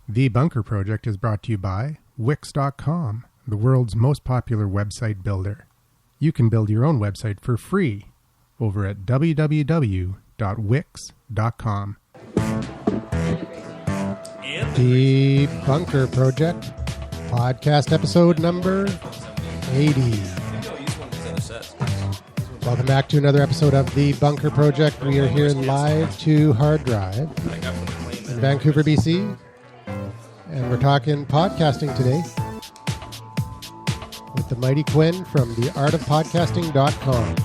The Bunker Project is brought to you by Wix.com, the world's most popular website builder. You can build your own website for free over at www.wix.com. The Bunker Project, podcast episode number 80. Welcome back to another episode of The Bunker Project. We are here live to Hard Drive in Vancouver, BC. And we're talking podcasting today with the mighty Quin from theartofpodcasting.com.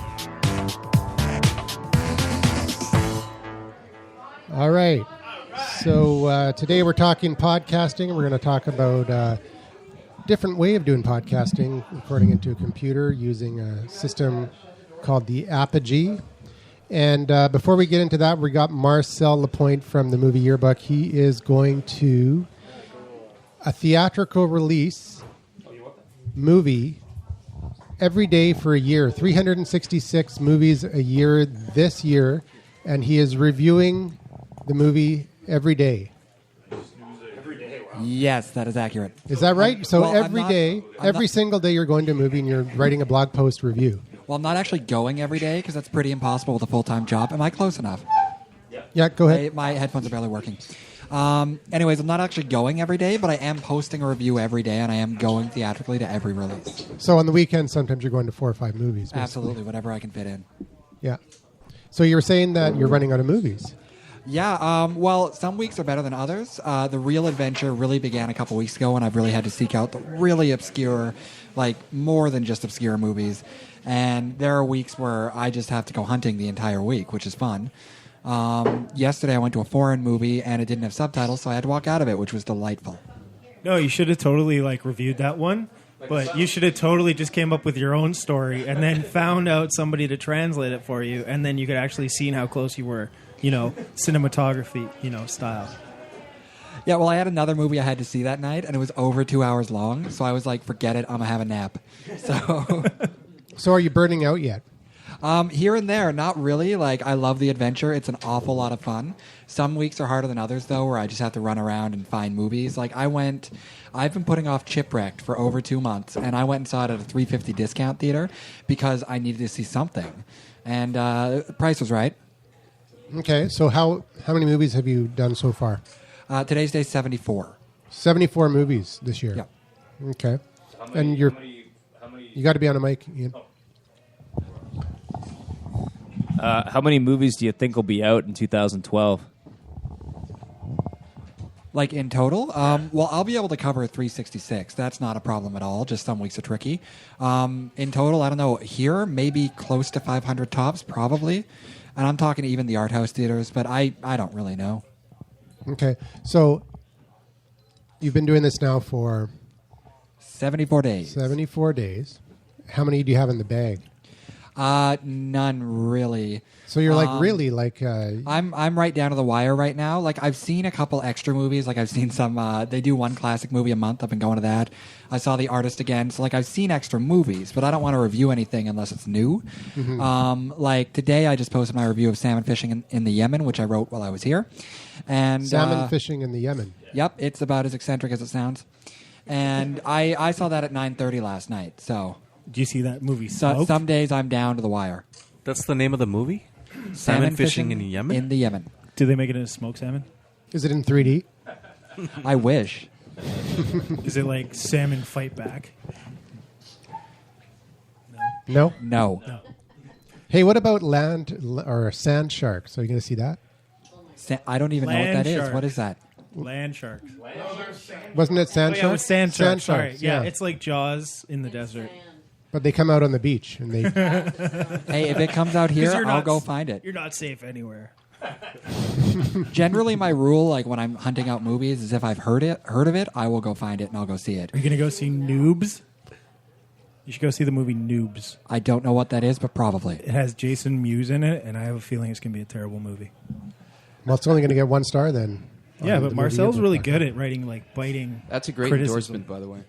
All right. So today we're talking podcasting. We're going to talk about a different way of doing podcasting, recording into a computer using a system called the Apogee. And before we get into that, we got Marcel Lapointe from the Movie Yearbook. He is going to a theatrical release movie every day for a year, 366 movies a year this year, and he is reviewing the movie every day. Yes, that is accurate. Is that right? So every single day you're going to a movie and you're writing a blog post review. Well, I'm not actually going every day because that's pretty impossible with a full-time job. Am I close enough? Yeah, go ahead. My headphones are barely working. Anyways, I'm not actually going every day, but I am posting a review every day, and I am going theatrically to every release. So on the weekend, sometimes you're going to 4 or 5 movies. Basically. Absolutely, whatever I can fit in. Yeah. So you were saying that you're running out of movies. Yeah, well, some weeks are better than others. The real adventure really began a couple weeks ago, and I've really had to seek out the really obscure, like more than just obscure movies. And there are weeks where I just have to go hunting the entire week, which is fun. Yesterday I went to a foreign movie and it didn't have subtitles, so I had to walk out of it, which was delightful. No, you should have totally reviewed that one, but you should have totally just came up with your own story and then found out somebody to translate it for you, and then you could actually see how close you were, cinematography, style. Yeah, well, I had another movie I had to see that night, and it was over 2 hours long, so I was like, forget it, I'm going to have a nap. So, So are you burning out yet? Here and there, not really. I love the adventure. It's an awful lot of fun. Some weeks are harder than others, though, where I just have to run around and find movies. I've been putting off Chipwrecked for over 2 months, and I went and saw it at a $3.50 discount theater because I needed to see something. And the price was right. Okay, so how many movies have you done so far? Today's day 74. 74 movies this year. Yeah. Okay. And you got to be on a mic, Ian. How many movies do you think will be out in 2012? In total? Well, I'll be able to cover 366. That's not a problem at all. Just some weeks are tricky. In total, I don't know. Here, maybe close to 500 tops, probably. And I'm talking even the art house theaters, but I don't really know. Okay. So you've been doing this now for 74 days. 74 days. How many do you have in the bag? None really. So you're really I'm right down to the wire right now. I've seen a couple extra movies. I've seen some. They do one classic movie a month. I've been going to that. I saw The Artist again. So I've seen extra movies, but I don't want to review anything unless it's new. Mm-hmm. Today, I just posted my review of salmon fishing in the Yemen, which I wrote while I was here. And salmon fishing in the Yemen. Yep, it's about as eccentric as it sounds. And I saw that at 9:30 last night. So. Do you see that movie? Some days I'm down to the wire. That's the name of the movie? Salmon fishing in Yemen? In the Yemen. Do they make it into smoked salmon? Is it in 3D? I wish. Is it like Salmon Fight Back? No? No. Hey, what about land or sand sharks? Are you going to see that? I don't even know what that is. What is that? Land sharks. Wasn't it sand sharks? Yeah, it was sand sharks. Sorry. Yeah, it's like Jaws in the desert. But they come out on the beach and they. Hey, if it comes out here, I'll go find it. You're not safe anywhere. Generally, my rule, when I'm hunting out movies, is if I've heard of it, I will go find it and I'll go see it. Are you gonna go see Noobs? You should go see the movie Noobs. I don't know what that is, but probably. It has Jason Mewes in it, and I have a feeling it's gonna be a terrible movie. Well, it's only going to get 1 star then. Yeah, but Marcel's really good at writing biting. That's a great criticism. endorsement, by the way.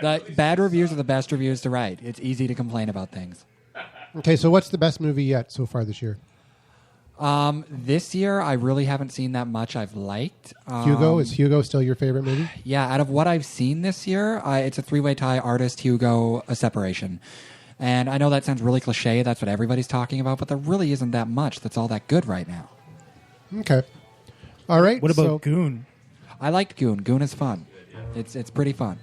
The bad reviews are the best reviews to write. It's easy to complain about things. Okay, so what's the best movie yet so far this year? This year, I really haven't seen that much I've liked. Hugo, is Hugo still your favorite movie? Yeah, out of what I've seen this year, it's a three-way tie, artist, Hugo, A Separation. And I know that sounds really cliche. That's what everybody's talking about, but there really isn't that much that's all that good right now. Okay. All right. What about Goon? I liked Goon. Goon is fun. It's pretty fun.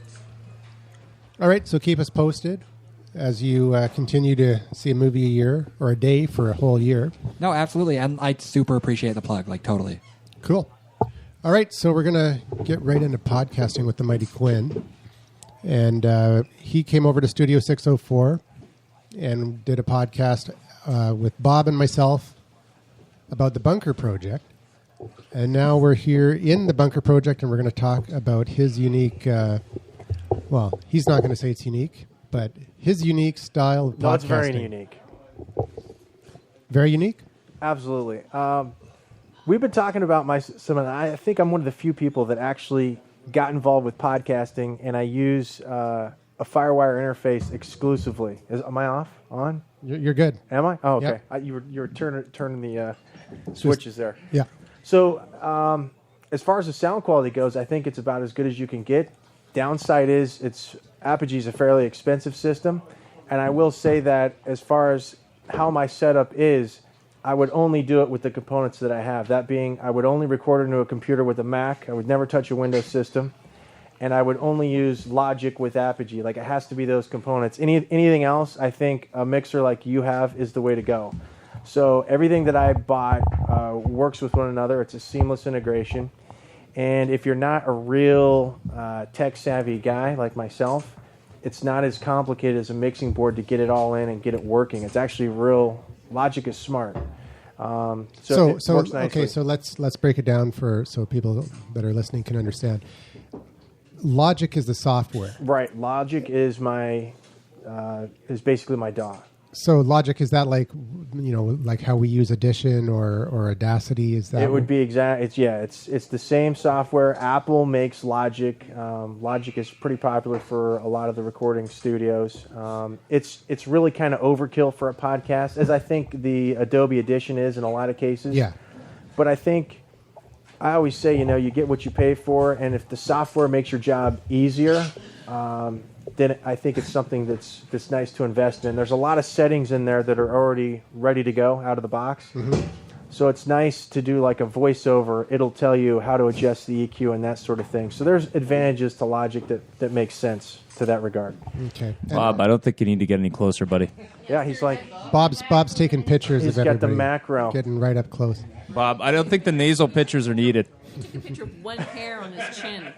All right, so keep us posted as you continue to see a movie a year or a day for a whole year. No, absolutely. And I super appreciate the plug, like totally. Cool. All right, so we're going to get right into podcasting with the mighty Quin. And he came over to Studio 604 and did a podcast with Bob and myself about the Bunker Project. And now we're here in the Bunker Project, and we're going to talk about his unique, well, he's not going to say it's unique, but his unique style of podcasting. No, it's very unique. Very unique? Absolutely. We've been talking about I think I'm one of the few people that actually got involved with podcasting, and I use a FireWire interface exclusively. Am I off? On? You're good. Am I? Oh, okay. Yep. You were turning the switches there. Yeah. So as far as the sound quality goes, I think it's about as good as you can get. Downside is Apogee is a fairly expensive system, and I will say that as far as how my setup is, I would only do it with the components that I have. That being, I would only record into a computer with a Mac. I would never touch a Windows system, and I would only use Logic with Apogee. Like, it has to be those components. Anything else, I think a mixer like you have is the way to go. So everything that I bought works with one another. It's a seamless integration. And if you're not a real tech-savvy guy like myself, it's not as complicated as a mixing board to get it all in and get it working. It's actually Logic is smart. So it works nicely. Okay, so let's break it down so people that are listening can understand. Logic is the software. Right. Logic is is basically my DAW. So Logic, is that like how we use Audition or Audacity? Is that it would be exact? It's the same software. Apple makes Logic. Logic is pretty popular for a lot of the recording studios. It's really kind of overkill for a podcast, as I think the Adobe Audition is in a lot of cases. Yeah. But I always say, you get what you pay for, and if the software makes your job easier, then I think it's something that's nice to invest in. There's a lot of settings in there that are already ready to go out of the box. Mm-hmm. So it's nice to do like a voiceover. It'll tell you how to adjust the EQ and that sort of thing. So there's advantages to Logic that makes sense to that regard. Okay. Bob, I don't think you need to get any closer, buddy. Yeah, he's like... Bob's taking pictures he's of everybody. He's got the macro. Getting right up close. Bob, I don't think the nasal pictures are needed. Picture one hair on his chin.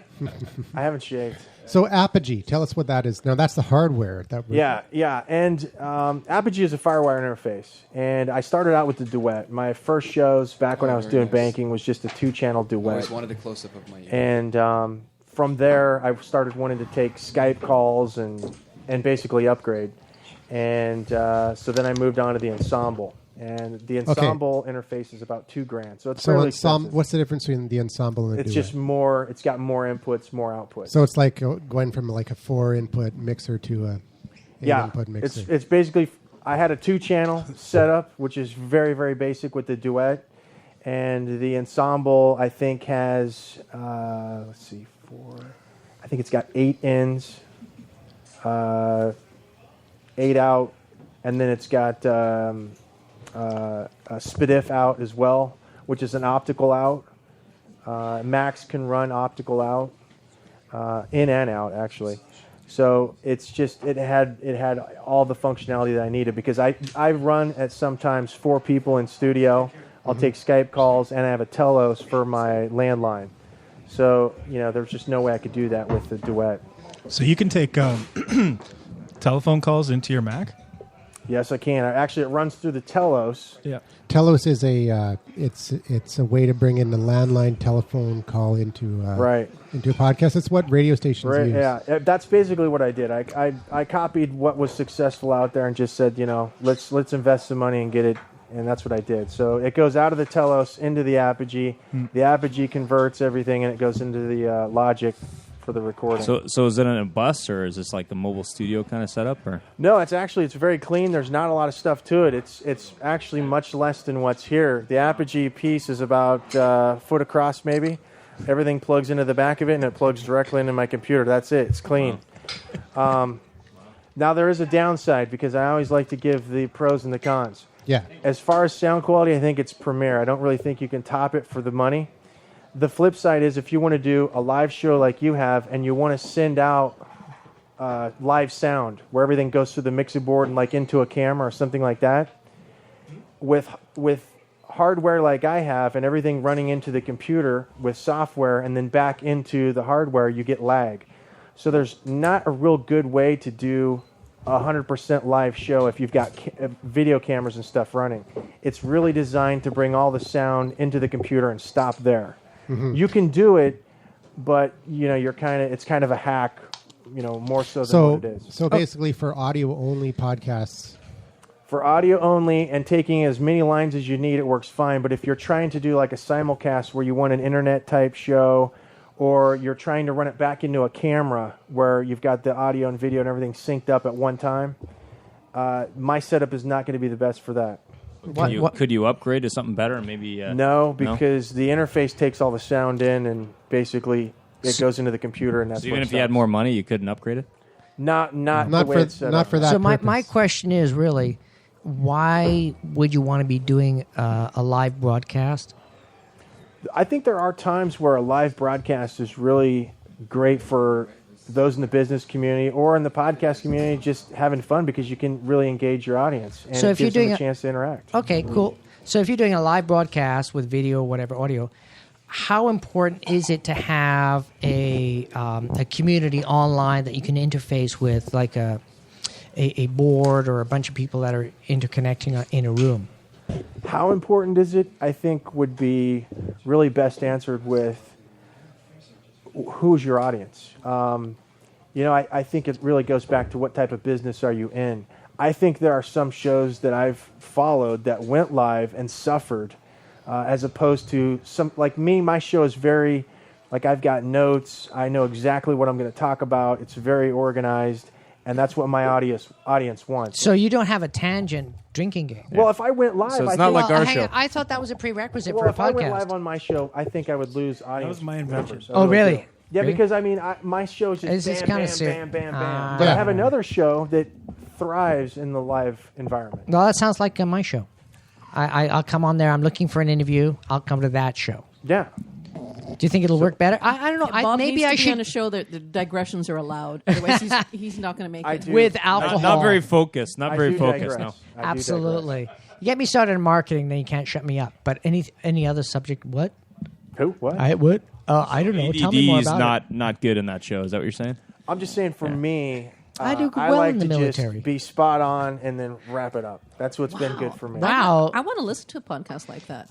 I haven't shaved. So Apogee, tell us what that is. Now that's the hardware. Yeah. And Apogee is a FireWire interface. And I started out with the Duet. My first shows back when I was doing banking was just a 2-channel Duet. I always wanted a close-up of my ear. And from there, I started wanting to take Skype calls and basically upgrade. And so then I moved on to the Ensemble. And the Ensemble interface is about $2,000, so it's fairly expensive. What's the difference between the Ensemble and the Duet? It's just more. It's got more inputs, more outputs. So it's like going from like a 4-input mixer to a 8-input mixer. It's basically. I had a 2-channel setup, which is very, very basic with the Duet, and the Ensemble I think has 4. I think it's got 8 ins, 8 out, and then it's got. A SPDIF out as well, which is an optical out. Max can run optical out, in and out actually. So it's just it had all the functionality that I needed, because I run at sometimes 4 people in studio. I'll take Skype calls, and I have a Telos for my landline. So there's just no way I could do that with the Duet. So you can take telephone calls into your Mac? Yes, I can. Actually, it runs through the Telos. Yeah. Telos is it's a way to bring in the landline telephone call into a podcast. It's what radio stations use. Yeah, that's basically what I did. I copied what was successful out there and just said, let's invest some money and get it, and that's what I did. So it goes out of the Telos into the Apogee. The Apogee converts everything, and it goes into the Logic for the recording. So is it in a bus or is this like a mobile studio kind of setup? Or No, it's very clean. There's not a lot of stuff to it. It's actually much less than what's here. The Apogee piece is about a foot across, maybe. Everything plugs into the back of it, and it plugs directly into my computer. That's it. It's clean. Now, there is a downside, because I always like to give the pros and the cons. Yeah. As far as sound quality, I think it's premier. I don't really think you can top it for the money. The flip side is, if you want to do a live show like you have, and you want to send out live sound, where everything goes through the mixing board and like into a camera or something like that, with hardware like I have, and everything running into the computer with software and then back into the hardware, you get lag. So there's not a real good way to do a 100% live show if you've got video cameras and stuff running. It's really designed to bring all the sound into the computer and stop there. Mm-hmm. You can do it, but it's kind of a hack, more so than what it is. So basically, for audio only podcasts. For audio only and taking as many lines as you need, it works fine. But if you're trying to do like a simulcast where you want an internet type show, or you're trying to run it back into a camera where you've got the audio and video and everything synced up at one time, my setup is not going to be the best for that. Could you upgrade to something better? Maybe no, because the interface takes all the sound in, and basically it goes into the computer, and that's even if you had more money, you couldn't upgrade it. Not the way it's set up. For that. So purpose. my question is really, why would you want to be doing a live broadcast? I think there are times where a live broadcast is really great for those in the business community or in the podcast community, just having fun, because you can really engage your audience, and So it if you're gives them doing a chance to interact. Okay, cool. So if you're doing a live broadcast with video, whatever, audio, how important is it to have a community online that you can interface with, like a board or a bunch of people that are interconnecting in a room? How important is it? I think would be really best answered with who's your audience. I think it really goes back to what type of business are you in. I think there are some shows that I've followed that went live and suffered, as opposed to some, like me, my show is very, like, I've got notes. I know exactly what I'm going to talk about. It's very organized, and that's what my audience wants. So you don't have a tangent drinking game? Well, if I went live, so it's not like our show. I thought that was a prerequisite Well, for a if I went podcast. live on my show, I think I would lose audience. That was my invention. members. I Oh, really? do. Yeah, Really? because my show is This is just kinda bam, bam, bam, bam, Ah. But I Yeah. have another show that thrives in the live environment. Well, that sounds like my show. I'll come on there. I'm looking for an interview. I'll come to that show. Yeah. Do you think it'll work better? I don't know. Bob Maybe needs to I be should on a show that the digressions are allowed. Otherwise, he's not going to make I it. do. with alcohol. Not very focused. Not I very do focused. digress. No. I do digress. Absolutely. You get me started in marketing, then you can't shut me up. But any other subject? What? Who? What? What? I don't know. Tell me more ADD is about it. not good in that show. Is that what you're saying? I'm just saying, for me, I do I well like in the to military. just be spot on and then wrap it up. That's what's been good for me. Wow. I want to listen to a podcast like that.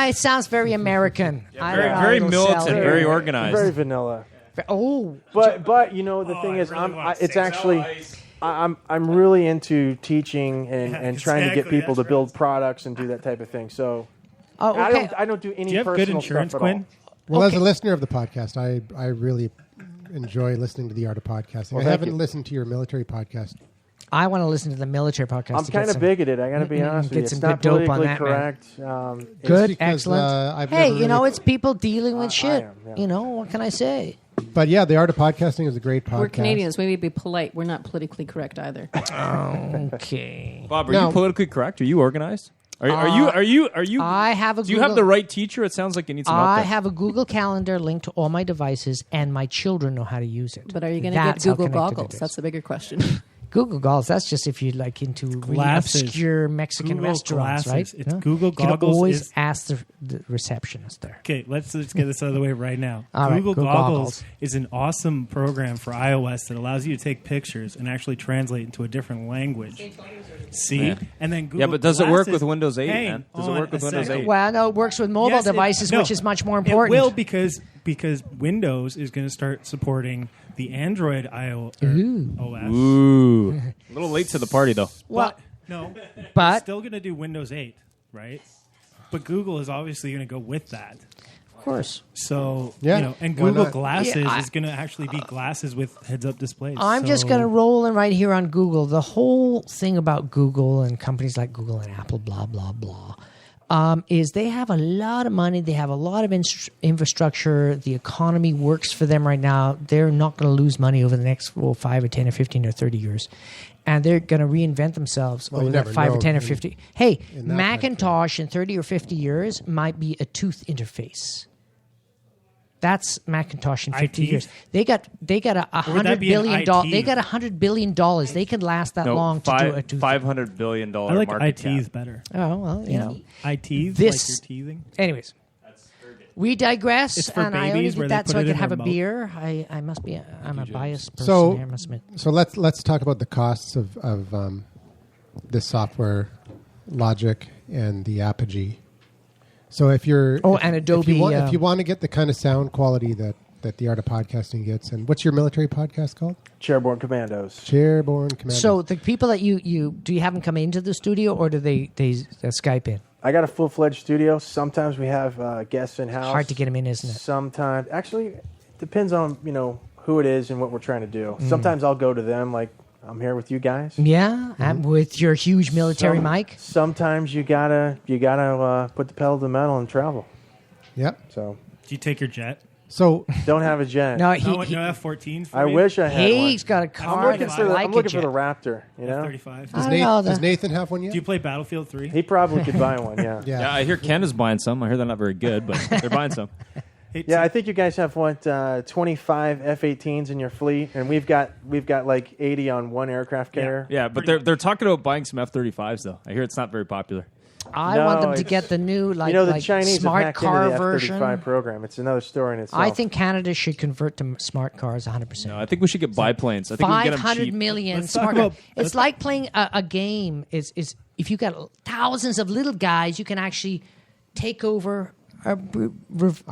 It sounds very American. I don't know, Very it'll militant, sell. very organized. Very vanilla. Oh, But the thing is, it's actually. I'm really into teaching and trying to get exactly, people to that's build products and do that type of thing. So okay. I don't do any Do you have good personal insurance, stuff at all. Quinn? Well, Okay. as a listener of the podcast, I really enjoy listening to the art of podcasting. Well, I thank haven't you. listened to your military podcast. I want to listen to the military podcast. I'm to get kind of some- bigoted. I got to be honest with you. get It's some not good dope on politically that, man. correct. It's Good, because, excellent. I've Hey, never you know, really- it's people dealing with shit. am, yeah. You know, what can I say? But yeah, the art of podcasting is a great podcast. We're Canadians. We need to be polite. We're not politically correct either. Okay. Bob, are No. you politically correct? Are you organized? Are you? I have a Do you have Google- the right teacher? It sounds like you need some help I there. have a Google Calendar linked to all my devices, and my children know how to use it. But are you going to get That's how Google connected it goggles? is. That's the bigger question. Google Goggles. That's just if you like into really Glasses. obscure Mexican Google restaurants, Glasses. right? It's Google You can Goggles always is- ask the receptionist there. Okay, let's get this out of the way right now. All right, Google Google Goggles Goggles. is an awesome program for iOS that allows you to take pictures and actually translate into a different language. See? Yeah. And then Google Yeah, but does it work Glasses- with Windows 8, Hang man? Does it on work with a Windows second. 8? Well, no, it works with mobile Yes, it- devices, no, which is much more important. It will because Windows is going to start supporting the Android OS. Ooh, a little late to the party though. Well, No, but it's still going to do Windows 8, right? But Google is obviously going to go with that. course. So, Yeah. and Why Google not? Glasses Yeah, is going to actually be glasses with heads-up displays. I'm just So- going to roll in right here on Google. The whole thing about Google and companies like Google and Apple, blah, blah, blah, is they have a lot of money. They have a lot of infrastructure. The economy works for them right now. They're not going to lose money over the next 5 or 10 or 15 or 30 years. And they're going to reinvent themselves Well, over you the never 5 or know 10 or in- 50. Hey, in that Macintosh in 30 or 50 years might be a tooth interface. That's Macintosh in 50 IT? years. They got a Or would that $100 be an billion. IT? They got $100 billion. They could last that No, long to do a tooth. $500 billion I like market ITs cap. better. Oh well, you know. ITs, This- like you're teasing. Anyways, we digress, It's for and I only babies did where that they so put I it could in have a their mouth. beer. I'm a biased person So- here, I must admit. So let's talk about the costs of this software, Logic and the Apogee. So if you're And if Adobe, if you want to get the kind of sound quality that the Art of Podcasting gets, and what's your military podcast called? Chairborne Commandos. Chairborne Commando. So the people that you do you have them come into the studio or do they Skype in? I got a full-fledged studio. Sometimes we have guests in house. Hard to get them in, isn't it? Sometimes, actually, it depends on who it is and what we're trying to do. Sometimes I'll go to them, like I'm here with you guys. Yeah, and with your huge military mic. Sometimes you gotta put the pedal to the metal and travel. Yep. So Do you take your jet? So don't have a jet. No, No, he no F-14s for I me? wish I had one. he's got a car. I'm looking that's like for a the Raptor. You know, F-35. I don't know, does the- Nathan have one yet? Do you play Battlefield 3? he probably could buy one. Yeah. Yeah, I hear Canada's buying some. I hear they're not very good, but they're buying some. Hey, Yeah, I think you guys have 25 F-18s in your fleet, and we've got like 80 on one aircraft carrier. Yeah, but they're talking about buying some F-35s, though. I hear it's not very popular. I No, want them to it's- get the new You know, the like Chinese have smart hacked car into the version. F-35 program. It's another story in itself. I think Canada should convert to smart cars 100%. No, I think we should get biplanes. I think we can get them 500 cheap. million Let's talk smart about- cars. It's like playing a game. Is if you got thousands of little guys, you can actually take over. I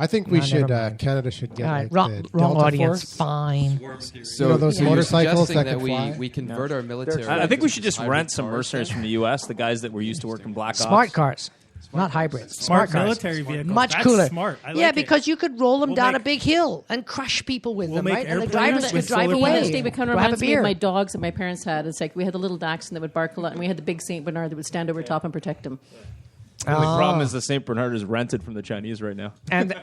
think we No, should. never mind. Canada should get All right, like wrong, the wrong Delta audience. Force. Fine. So You know, those you're motorcycles suggesting that could we fly? convert our military. I think we should just hybrid rent some cars mercenaries then? from the U.S., the guys that were used to work in Black Ops. Smart cars, not hybrids. Smart cars. military vehicles. Much That's cooler. smart. I yeah, like because it. you could roll them We'll down make- a big hill and crush people with We'll them, make right? And the airplanes drivers with could drive solar away. panels. David kind of Go have a reminds me of beer. my dogs that my parents had. It's like we had the little dachshund that would bark a lot, and we had the big Saint Bernard that would stand over top and protect him. The only problem is the St. Bernard is rented from the Chinese right now. and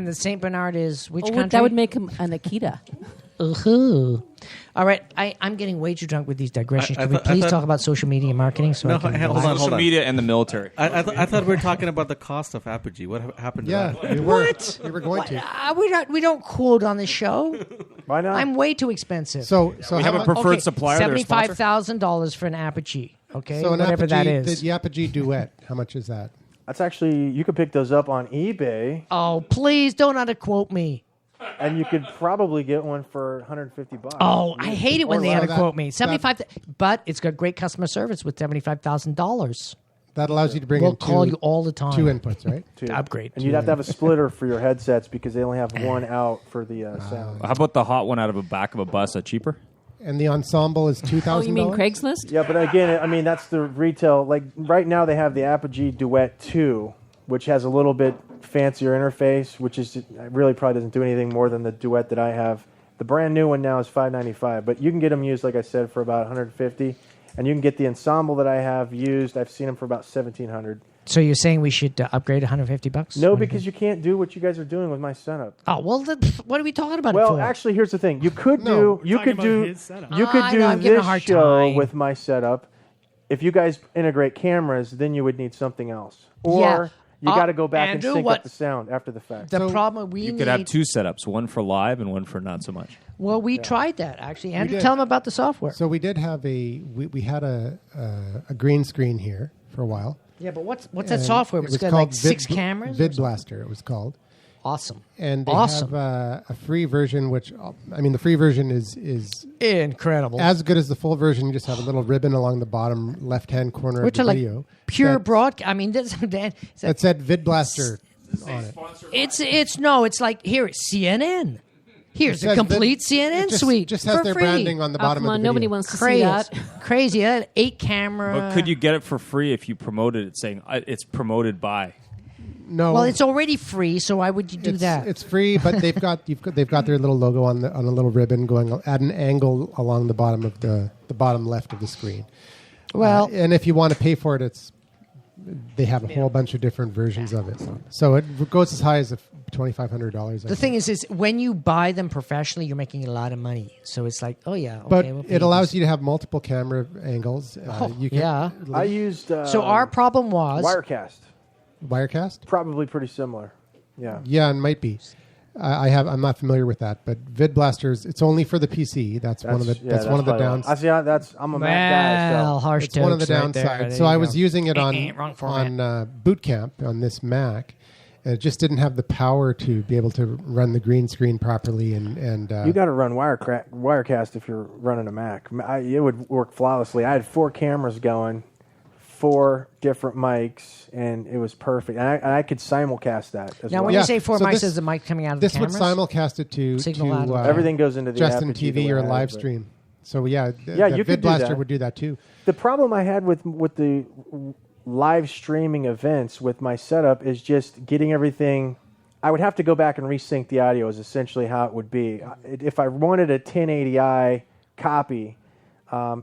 the Saint Bernard is which country? That would make him an Akita. Ooh. All right, I'm getting way too drunk with these digressions. Can we please talk about social media marketing? So No, I can hold relax? on, Social media and the military. I thought we were talking about the cost of Apogee. What happened to Yeah, that? we were. What? We were going to. We don't quote on the show. Why not? I'm way too expensive. So We how have a much- preferred supplier. They're a sponsor. $75,000 for an Apogee. Okay, So an whatever that Apogee, is. the Apogee Duet. How much is that? That's actually, you could pick those up on eBay, Oh, please don't underquote me. and you could probably get one for 150 bucks. Oh, I hate it when Or they so underquote that- me. 75, but it's got great customer service with $75,000. That allows you to bring We'll in call you all the time. two inputs, right? Too. Upgrade. And you'd have to have a splitter for your headsets because they only have one out for the sound. How about the hot one out of the back of a bus? Cheaper? And the ensemble is $2,000. Oh, you mean Craigslist? Yeah, but again, I mean, that's the retail. Like right now, they have the Apogee Duet 2, which has a little bit fancier interface, which is really probably doesn't do anything more than the Duet that I have. The brand new one now is $595, but you can get them used, like I said, for about $150, and you can get the ensemble that I have used. I've seen them for about $1,700. So you're saying we should upgrade $150? No, because you can't do what you guys are doing with my setup. Oh well, then, what are we talking about? it Well, for? actually, here's the thing: you could No, do, you talking could about do, his setup. you could I do know, I'm giving a this hard show time. with my setup. If you guys integrate cameras, then you would need something else, or Yeah. you got to go back Andrew, and sync what- up the sound after the fact. the So problem we You need. could have two setups, one for live and one for not so much. Well, we tried that actually. Andrew, did. tell them about the software. So we did have we had a green screen here for a while. Yeah, but what's that And software? It It's was got called like 6 cameras. or Vid something? Blaster. It was called. Awesome. And they Awesome. have a free version, which I mean, the free version is Incredible. as good as the full version. You just have a little ribbon along the bottom left-hand corner Which of are the like video. pure that- broadcast. I mean, this, Dan, That said Vid Blaster on it. it's like here it's CNN. Here's It a says complete Vid- CNN it just, suite. Just has for their free. branding on the Oh, bottom come of on, the nobody video. wants to see Crazy, that. crazy. 8 camera. But could you get it for free if you promoted it saying it's promoted by? No. Well, it's already free, so why would you do that? It's free, but they've got their little logo on a little ribbon going at an angle along the bottom of the bottom left of the screen. Well, and if you want to pay for it, they have a whole bunch of different versions of it. So it goes as high as $2,500. The thing is when you buy them professionally, you're making a lot of money. So it's like, oh yeah, okay. But we'll it allows you to have multiple camera angles. Yeah. I used. So our problem was Wirecast. Wirecast? Probably pretty similar. Yeah. Yeah, it might be. I'm not familiar with that, but VidBlasters, it's only for the PC. That's one of the downsides. I see. I'm a Mac guy. So. harsh It's one of the jokes right downsides. there. So There I you was go. using it Wrong format. on Boot Camp on this Mac. And it just didn't have the power to be able to run the green screen properly. And You got to run Wirecast if you're running a Mac. It would work flawlessly. I had 4 cameras going, 4 different mics, and it was perfect. And I could simulcast that as Now, well. when you say 4 So mics, is the mic coming out of the this would cameras? simulcast it to Signal out of Everything goes into the Justin Apogee TV the or way I have live it. stream. So yeah, you could do VidBlaster that. would do that too. The problem I had with the live streaming events with my setup is just getting everything. I would have to go back and resync the audio is essentially how it would be. If I wanted a 1080i copy,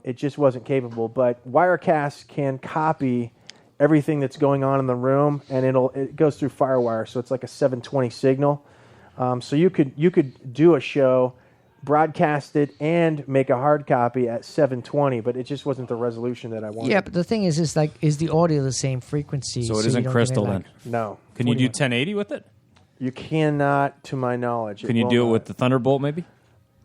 it just wasn't capable. But Wirecast can copy everything that's going on in the room, and it goes through FireWire, so it's like a 720 signal. So you could do a show, broadcast it, and make a hard copy at 720, but it just wasn't the resolution that I wanted. Yeah, but the thing is the audio the same frequency? So it you isn't don't crystal get then. No. Can you do 1080 with it? You cannot, to my knowledge. Can you do it with the Thunderbolt maybe?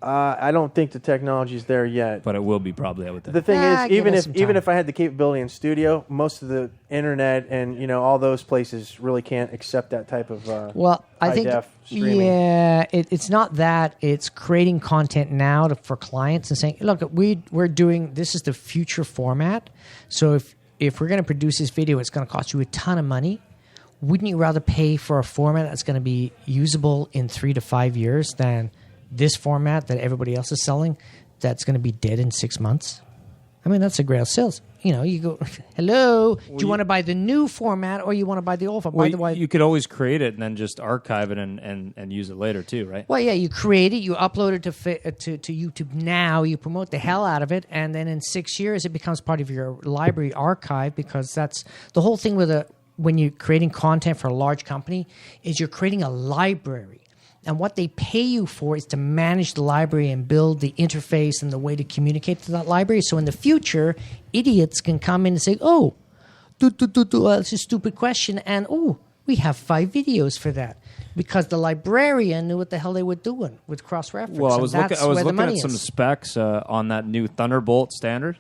I don't think the technology's there yet. But it will be probably, I would think. The thing Nah, is, give even us some time. if I had the capability in studio, most of the internet and all those places really can't accept that type of Well, I high think def streaming. yeah, it's not that. It's creating content now for clients and saying, look, we're doing this is the future format. So if we're going to produce this video, it's going to cost you a ton of money. Wouldn't you rather pay for a format that's going to be usable in 3 to 5 years than this format that everybody else is selling that's going to be dead in 6 months? I mean, that's a great sales. You go, hello, do you want to buy the new format or you want to buy the old format? Well, By the way, you could always create it and then just archive it and use it later too, right? well, yeah, you create it, you upload it to YouTube now, you promote the hell out of it, and then in 6 years it becomes part of your library archive, because that's the whole thing when you're creating content for a large company is you're creating a library. And what they pay you for is to manage the library and build the interface and the way to communicate to that library. So in the future, idiots can come in and say, oh, that's a stupid question. And, oh, we have 5 videos for that. Because the librarian knew what the hell they were doing with cross-reference. Well, I was looking at is. some specs on that new Thunderbolt standard,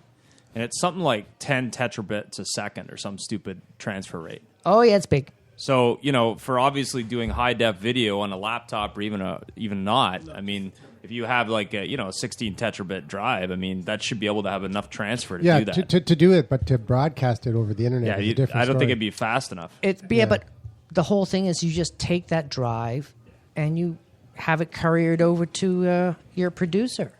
and it's something like 10 tetrabits a second or some stupid transfer rate. Oh, yeah, it's big. So, for obviously doing high def video on a laptop or even not, I mean, if you have like a 16 tetrabit drive, I mean, that should be able to have enough transfer to do that. to do it, but to broadcast it over the internet is a different I don't story. think it'd be fast enough. But the whole thing is you just take that drive and you have it couriered over to your producer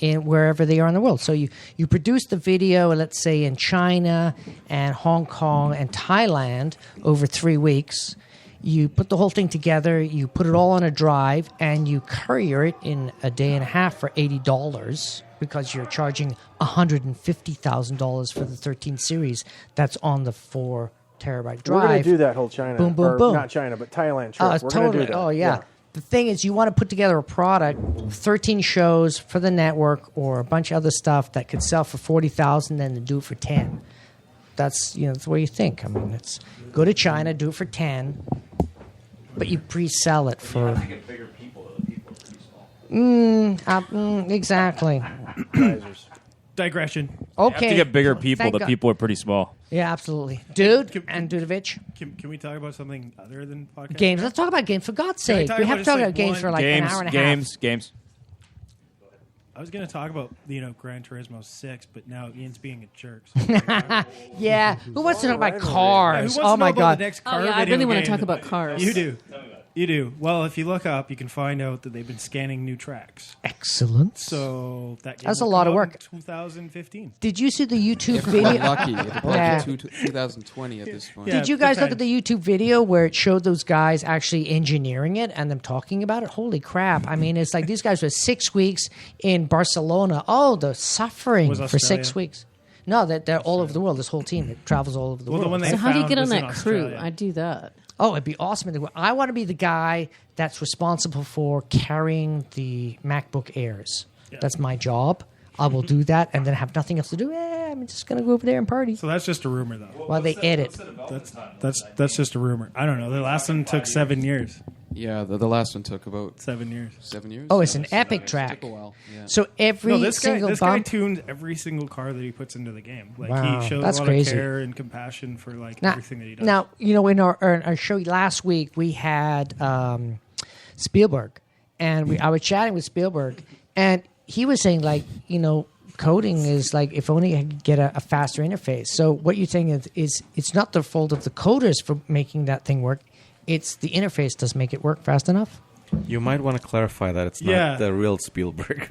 in wherever they are in the world. So you produce the video, let's say in China and Hong Kong and Thailand over 3 weeks. You put the whole thing together, you put it all on a drive, and you courier it in a day and a half for $80 because you're charging $150,000 for the 13 series that's on the 4 terabyte drive. We're going to do that whole China. Boom, boom, boom. Not China, but Thailand trip. It's We're going to totally. do that. Oh, yeah. The thing is, you want to put together a product, 13 shows for the network or a bunch of other stuff that could sell for 40,000, then to do it for 10. That's that's the way you think. I mean, it's go to China, do it for 10, but you pre-sell it for. Exactly. Digression. Okay. You have to get bigger people. Thank The God. people are pretty small. Yeah, absolutely, dude. And Dudovich. Can we talk about something other than podcast? Games. Let's talk about games for God's Can I sake. talk We about have to just, talk like, about games one- for like an hour and a half. Games. I was going to talk about Gran Turismo 6, but now Ian's being a jerk. Yeah. Who wants to talk about Yeah, cars? who wants Oh to my know about God. the next Oh, car yeah, I video really want to game? talk about cars. You do. You do. Well, if you look up, you can find out that they've been scanning new tracks. Excellent. So that game That's a will lot come of out in work. 2015. Did you see the YouTube If we're video? lucky, it'll probably Yeah. be 2020 at this point. Yeah. Did you guys look depends. at the YouTube video where it showed those guys actually engineering it and them talking about it? Holy crap. I mean, it's like these guys were 6 weeks in Barcelona. Oh, the suffering Was for 6 Australia. weeks. No, they're all over the world. This whole team that travels all over the Well, the world. one they So how do you found get on was in that crew? Australia. I'd do that. Oh, it'd be awesome. I want to be the guy that's responsible for carrying the MacBook Airs. Yeah. That's my job. I will do that and then have nothing else to do. I'm just going to go over there and party So that's just a rumor, though. while they edit. That's just a rumor. I don't know. The last one took 7 years. Yeah, the last one took about 7 years. 7 years. Oh, it's Yeah, an so epic it track. Took a while. Yeah. So every No, this single guy bump. tunes every single car that he puts into the game. Like Wow, he shows that's a lot crazy. of care and compassion for like Now, everything that he does. now, in our show last week, we had Spielberg, and I was chatting with Spielberg, and he was saying, like, coding is like, if only I could get a faster interface. So what you're saying is it's not the fault of the coders for making that thing work. It's the interface doesn't make it work fast enough. You might want to clarify that it's Yeah. not the real Spielberg.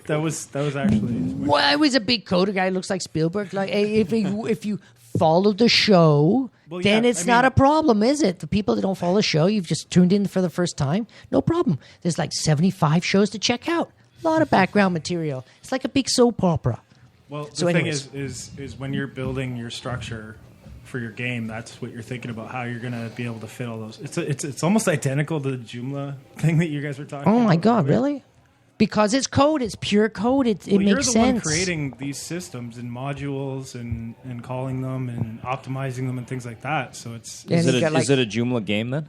that was actually. Well, I was a big coder guy. Looks like Spielberg. Like, hey, if you follow the show, Well, then yeah, it's I not mean- a problem, is it? The people that don't follow the show, you've just tuned in for the first time. No problem. There's like 75 shows to check out. A lot of background material. It's like a big soap opera. Well, the So thing anyways. is when you're building your structure for your game, that's what you're thinking about, how you're going to be able to fit all those. It's almost identical to the Joomla thing that you guys were talking Oh about. my God, earlier. really? Because it's code. It's pure code. It Well, you're makes the sense. one creating these systems and modules and calling them and optimizing them and things like that. So it's And you got, like- Is it a Joomla game then?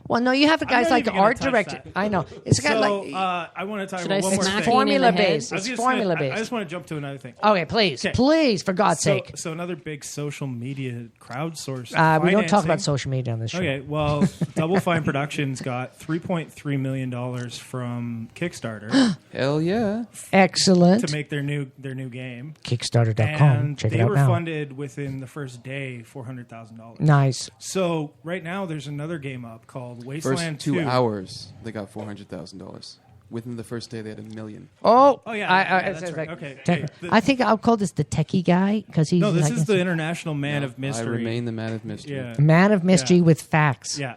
Well, no, you have guys not like even gonna art touch director. that. I know. It's got so like. I want to talk Should about I one more smack thing. you? Formula in the head? based. I was It's just formula gonna- I based. just want to jump to another thing. Okay, please, Okay. please, for God's sake. So another big social media crowdsourced. We don't talk financing. about social media on this show. Okay, well, Double Fine Productions got $3.3 million from Kickstarter Hell yeah. Excellent. to make their new game. Kickstarter.com. And Check it they out were now. funded within the first day $400,000. Nice. So right now there's another game up called First Wasteland 2 2. hours, they got $400,000. Within the first day, they had $1 million. Oh, Oh, yeah, I that's said right. like Okay, tech- hey, the- I think I'll call this the techie guy because he's No, this like, is the International Man of I Mystery. remain the man of mystery. Yeah. man of mystery Yeah. with facts. Yeah.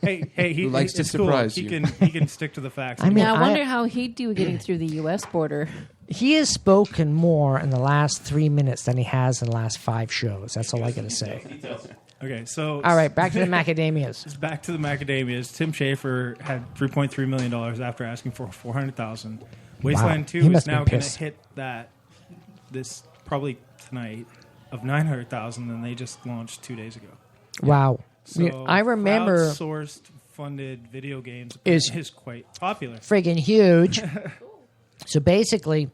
Hey, he Who likes to it's cool. surprise He you. can stick to the facts. I mean, Now, I wonder how he'd do getting through the U.S. border. He has spoken more in the last 3 minutes than he has in the last 5 shows. That's all I got to say. Okay, so All right, back to the macadamias. It's back to the macadamias. Tim Schafer had $3.3 million after asking for $400,000. Wasteland He 2 must is have now been going to pissed. hit this probably tonight of $900,000, and they just launched 2 days ago. Wow. So Yeah, I remember crowdsourced funded video games Is- is quite popular. friggin' huge. So basically,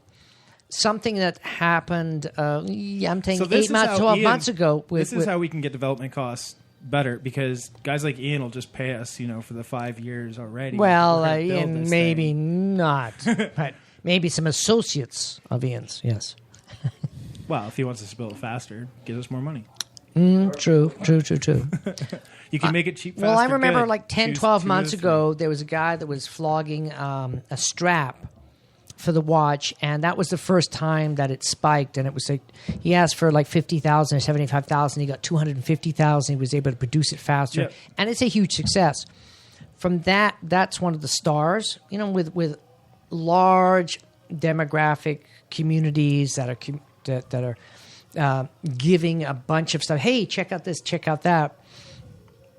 something that happened, I'm saying So this 8 months, is how 12 Ian- months ago. This is how we can get development costs better, because guys like Ian will just pay us, for the 5 years already. Well, We're gonna build Ian, this maybe thing. not. But maybe some associates of Ian's, yes. Well, if he wants us to build it faster, give us more money. True. You can make it cheap. Well, fast, I or remember good. like 10, Choose 12 two months of the ago, there was a guy that was flogging a strap for the watch, and that was the first time that it spiked. And it was like he asked for like 50,000 or 75,000. He got 250,000. He was able to produce it faster, Yep. and it's a huge success. From that's one of the stars. With large demographic communities that are giving a bunch of stuff. Hey, check out this, check out that.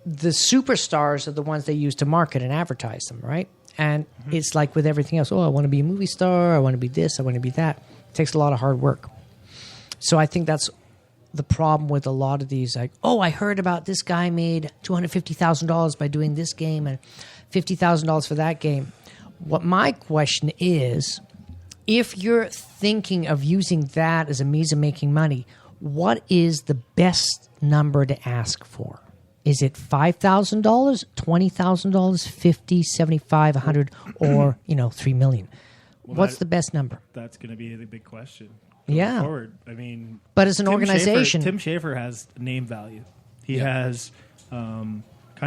The superstars are the ones they use to market and advertise them, right? And it's like with everything else. Oh, I want to be a movie star. I want to be this. I want to be that. It takes a lot of hard work. So I think that's the problem with a lot of these. Like, oh, I heard about this guy made $250,000 by doing this game and $50,000 for that game. What my question is, if you're thinking of using that as a means of making money, what is the best number to ask for? Is it $5,000, $20,000, $50,000, $75,000, $100,000, or $3 million? Well, What's the best number? That's going to be the big question. Going Yeah. forward. I mean, But as an organization, Tim Schafer has name value. He has kind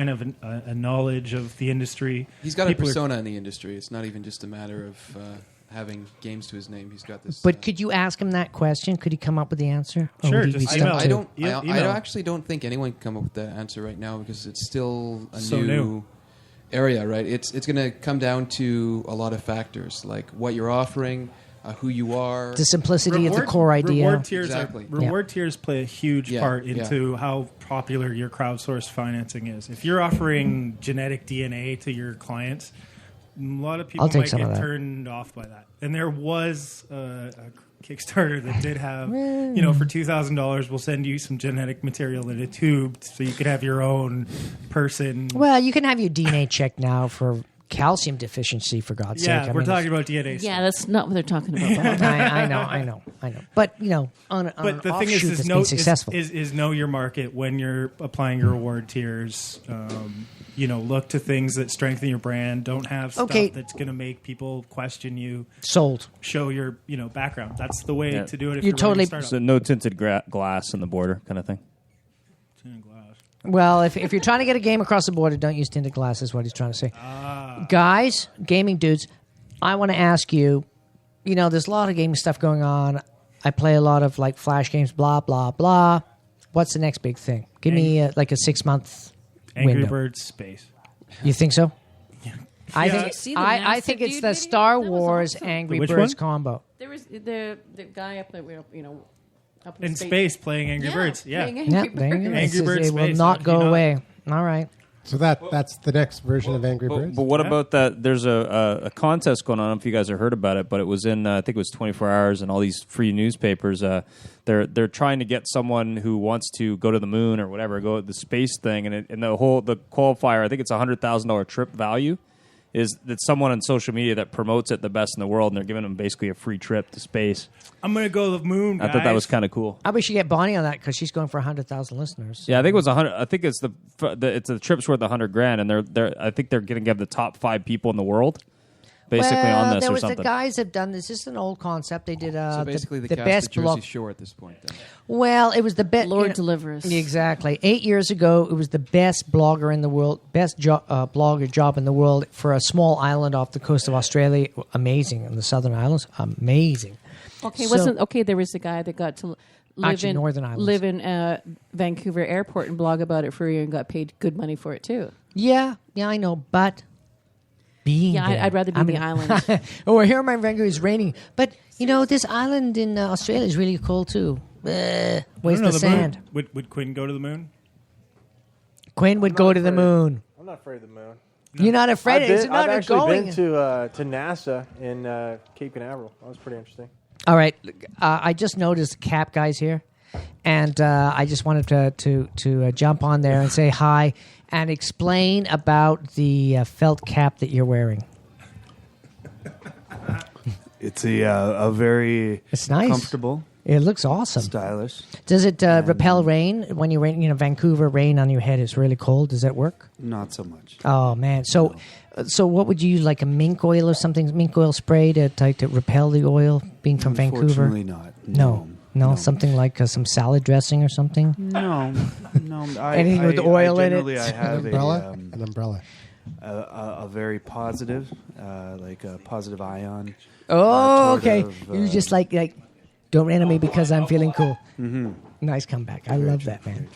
of a knowledge of the industry. He's got a persona in the industry. It's not even just a matter of having games to his name. He's got this. But could you ask him that question? Could he come up with the answer? Or Sure, would he just be email. stumped too? I actually don't think anyone can come up with that answer right now because it's still a So new. area, right? It's going to come down to a lot of factors, like what you're offering, who you are. The simplicity of the core idea. Reward tiers play a huge part into how popular your crowdsourced financing is. If you're offering genetic DNA to your clients, a lot of people might get turned off by that. And there was a Kickstarter that did have, for $2,000, we'll send you some genetic material in a tube so you could have your own person. Well, you can have your DNA checked now for calcium deficiency, for God's sake. Yeah, we're talking about DNA. Yeah, that's not what they're talking about. I know. But, but the thing is know your market when you're applying your reward tiers. Look to things that strengthen your brand. Don't have stuff that's going to make people question you. Sold. Show your background. That's the way to do it. If you're totally so no tinted glass in the border kind of thing. Tinted glass. Well, if you're trying to get a game across the border, don't use tinted glass. Is what he's trying to say. Guys, gaming dudes, I want to ask you. There's a lot of gaming stuff going on. I play a lot of Flash games. Blah blah blah. What's the next big thing? Give me a 6-month. Angry Birds Space. You think so? Yeah. I think it's the Star Wars Angry Birds combo. There was the guy up there, up in space playing Angry Birds. Yeah, Angry Birds. Angry Birds It will not go away. All right. So that's the next version of Angry Birds. But what about that? There's a contest going on. I don't know if you guys have heard about it, but it was in I think it was 24 Hours and all these free newspapers. They're trying to get someone who wants to go to the moon or whatever, go to the space thing, and the qualifier. I think it's $100,000 trip value. Is that someone on social media that promotes it the best in the world, and they're giving them basically a free trip to space. I'm going to go to the moon, guys. I thought that was kind of cool. I wish you get Bonnie on that because she's going for 100,000 listeners. Yeah, I think it was 100. I think it's the trip's worth $100,000, and I think they're going to give the top 5 people in the world basically on this there or was something. The guys have done this. This is an old concept. They did so basically the cast best of Jersey blog. Shore at this point. Then. Well, it was the best. Lord deliver us. Exactly. 8 years ago, it was the best blogger in the world, best blogger job in the world for a small island off the coast of Australia. Amazing in the Southern Islands. Amazing. Okay, there was a guy that got to Northern Islands. live in Vancouver Airport and blog about it for a year and got paid good money for it too. Yeah, I know, but. I'd rather be the island. Here in Vancouver is raining. But, this island in Australia is really cool, too. Where's the sand? Would Quin go to the moon? Quin would go to the moon. I'm not afraid of the moon. No. You're not afraid? I've actually been to NASA in Cape Canaveral. That was pretty interesting. All right. I just noticed Cap guys here. And I just wanted to jump on there and say hi and explain about the felt cap that you're wearing. It's a very nice. Comfortable. It looks awesome. Stylish. Does it repel rain when you rain? Vancouver rain on your head is really cold. Does that work? Not so much. Oh man. So what would you use? Like a mink oil or something? Mink oil spray to repel the oil? Being from Vancouver? Unfortunately, not. No, something like some salad dressing or something. No. Anything with oil in it. I have an umbrella. A very positive, like a positive ion. Oh, okay. You just like don't rain on me because I'm feeling cool. Mm-hmm. Nice comeback. I love that, man.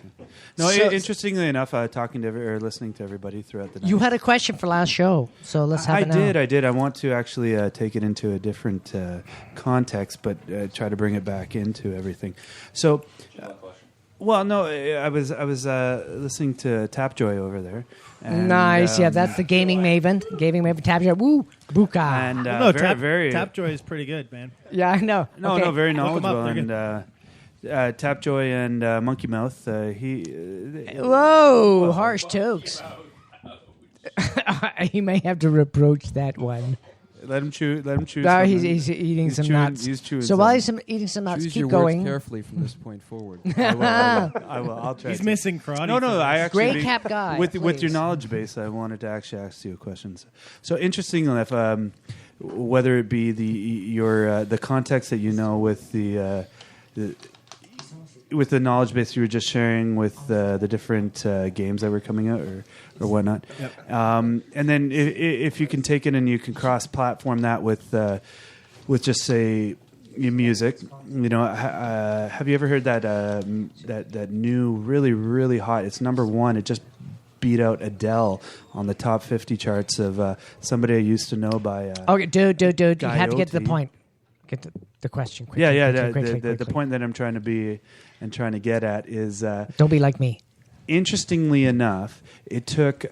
No, interestingly enough, listening to everybody throughout the night. You had a question for last show, so let's have it now. I did. I want to actually take it into a different context, but try to bring it back into everything. So, I was listening to Tapjoy over there. And, nice, that's the gaming maven. Tapjoy, woo, buka. And Tapjoy is pretty good, man. Yeah, I know. No, very knowledgeable. And Tapjoy and Monkey Mouth. Whoa, harsh tokes. He may have to reproach that one. Let him chew. No, he's eating some nuts. He's chewing. So while he's eating some nuts, choose keep your going. Words carefully from this point forward. I will. I'll try. He's missing karate. No. I actually Great cap guy. With your knowledge base, I wanted to actually ask you questions. So interestingly enough, whether it be the context that you know with with the knowledge base you were just sharing with the different games that were coming out or whatnot. Yep. And then if you can take it and you can cross-platform that with just say your music, have you ever heard that new really really hot? It's number one. It just beat out Adele on the top 50 charts of somebody I used to know by. Okay, dude, you have to get to Coyote. the point. Get to the question quickly. The point that I'm trying to be and trying to get at is don't be like me. Interestingly enough, it took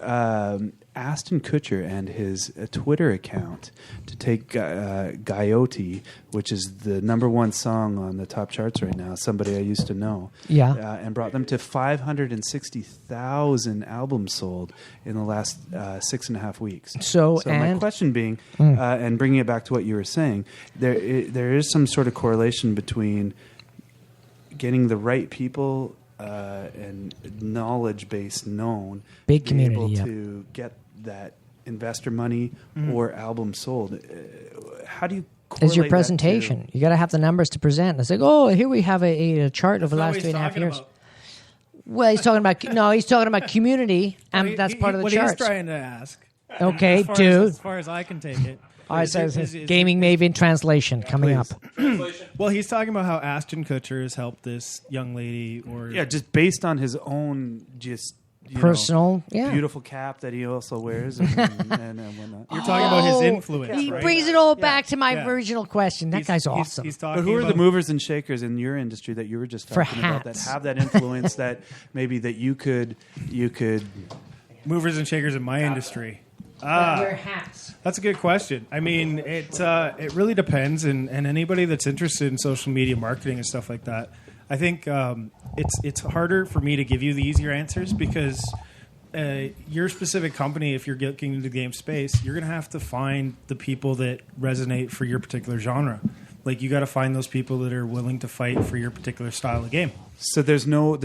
Ashton Kutcher and his Twitter account to take Coyote, which is the number one song on the top charts right now, somebody I used to know, and brought them to 560,000 albums sold in the last 6.5 weeks. So my question being, and bringing it back to what you were saying, there is some sort of correlation between getting the right people and knowledge base known, big being community, able to get that investor money or album sold. How do you correlate Is your that presentation? You got to have the numbers to present. It's like, oh, here we have a chart over the last 3.5 years. Well, he's talking about he's talking about community, and that's part of the what charts. What he's trying to ask. Okay, dude. As far as I can take it. All right, so Gaming Maven translation coming up. Well, he's talking about how Ashton Kutcher has helped this young lady, or just based on his own personal, beautiful cap that he also wears and whatnot. You're talking about his influence. He right? brings it all back to my original question. That guy's awesome. He's but who are the movers and shakers in your industry that you were just talking about that have that influence that maybe that you could movers and shakers in my industry? Wear hats. That's a good question. I mean, it really depends, and anybody that's interested in social media marketing and stuff like that, I think it's harder for me to give you the easier answers because your specific company, if you're getting into the game space, you're going to have to find the people that resonate for your particular genre. Like, you got to find those people that are willing to fight for your particular style of game. So there is no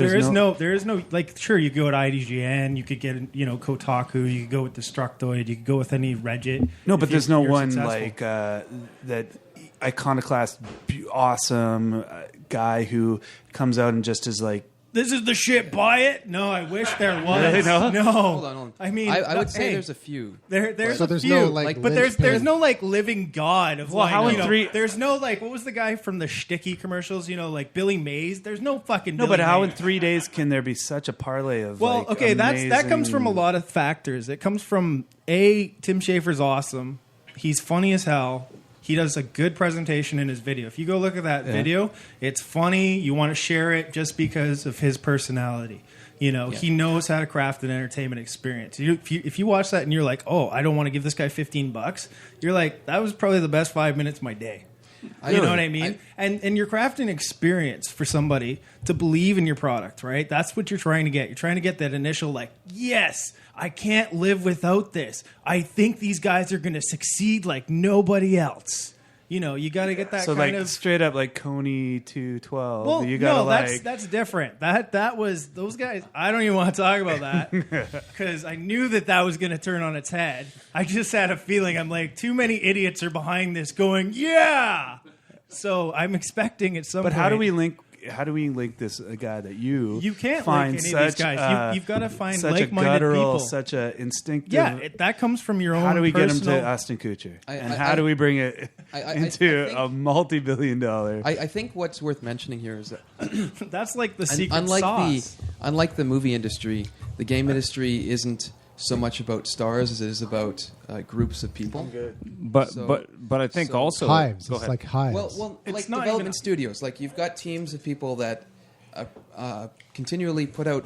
like, sure, you go at IDGN, you could get Kotaku, you could go with Destructoid, you could go with any Reddit. No, but there's no one successful. like that iconoclast, awesome guy who comes out and just is like, this is the shit, buy it? No, I wish there was. Really? No? No. Hold on. I mean, I would say there's a few. There's so a there's few. no like, but there's no like living god of There's no like, what was the guy from the Shticky commercials? Like Billy Mays. There's no fucking. No, but how in 3 days can there be such a parlay of? Well, like, okay, amazing... that comes from a lot of factors. It comes from Tim Schafer's awesome. He's funny as hell. He does a good presentation in his video. If you go look at that video, it's funny. You want to share it just because of his personality. He knows how to craft an entertainment experience. If you watch that and you're like, oh, I don't want to give this guy $15, you're like, that was probably the best 5 minutes of my day. You know what I mean? And you're crafting experience for somebody to believe in your product, right? That's what you're trying to get. You're trying to get that initial like, yes, I can't live without this. I think these guys are going to succeed like nobody else. You got to get that kind of straight up like Coney 212. Well, you gotta that's different. That was those guys. I don't even want to talk about that because I knew that was going to turn on its head. I just had a feeling. I'm like, too many idiots are behind this, going, yeah. So I'm expecting at some point. But how do we link this guy that you can't find link any such of these guys. You've got to find such like-minded a guttural, people. such a instinctive. Yeah, that comes from your own. How do we personal... get him to Ashton Kutcher? And how do we bring it into a multi-billion-dollar? I think what's worth mentioning here is that that's like the secret sauce. Unlike the movie industry, the game industry isn't so much about stars as it is about groups of people. But I think also hives. It's like hives. Well, it's like development studios. Like you've got teams of people that continually put out.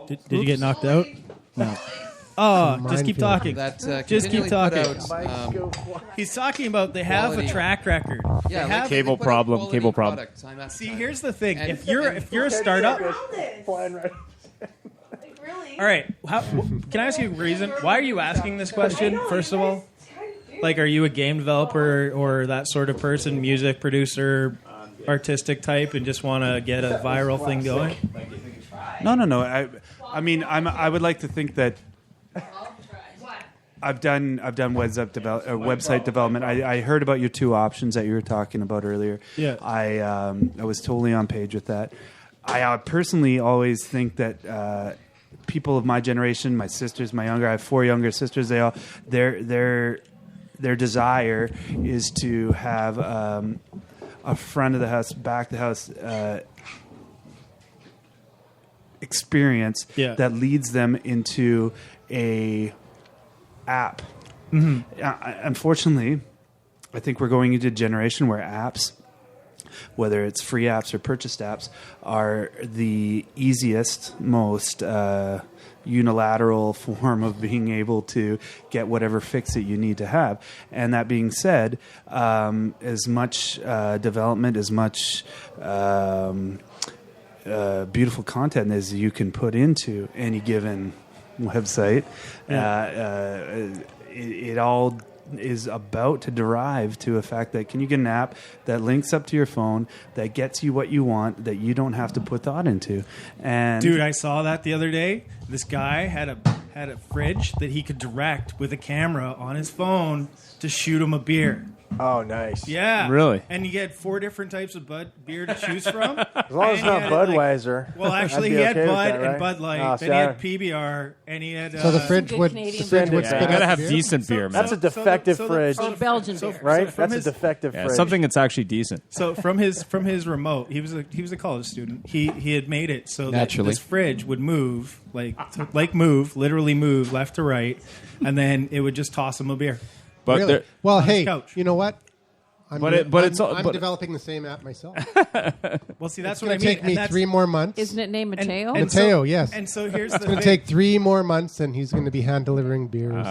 Did you get knocked out? No. Oh, just keep talking. Just keep talking. He's talking about they have quality. A track record. Yeah, cable problem. Cable problem. See, here's the thing. If you're a startup. All right. Can I ask you a reason? Why are you asking this question, first of all? Like, are you a game developer or that sort of person, music producer, artistic type, and just want to get a viral thing going? No. I mean, I would like to think that I've done website development. I heard about your two options that you were talking about earlier. Yeah. I was totally on page with that. I personally always think that people of my generation, my sisters, I have 4 younger sisters. Their desire is to have a front of the house, back of the house experience that leads them into a app. Unfortunately, I think we're going into a generation where apps, whether it's free apps or purchased apps, are the easiest, most unilateral form of being able to get whatever fix that you need to have. And that being said, as much development, as much beautiful content as you can put into any given website, it all is about to derive to a fact that can you get an app that links up to your phone that gets you what you want that you don't have to put thought into. And dude, I saw that the other day. This guy had a fridge that he could direct with a camera on his phone to shoot him a beer. Oh, nice. Yeah. Really? And you get 4 different types of beer to choose from. As long as it's not Budweiser. Well, actually, he had Bud and Bud Light. Then he had PBR, and he had... So the fridge would spit You out gotta have beer? decent beer, man. That's a defective fridge. Oh, Belgian beer. Right? from That's a defective fridge. something that's actually decent. So from his remote, he was a college student. He had made it so that Naturally. this fridge would move literally move left to right, and then it would just toss him a beer. But Really? there- Well, on his hey, couch. you know what? I'm but developing the same app myself. Well, see, that's It's what going I mean. to take me and 3 more months. Isn't it named Mateo? Mateo, yes. And so here's the It's going thing. to take 3 more months, and he's going to be hand delivering beers.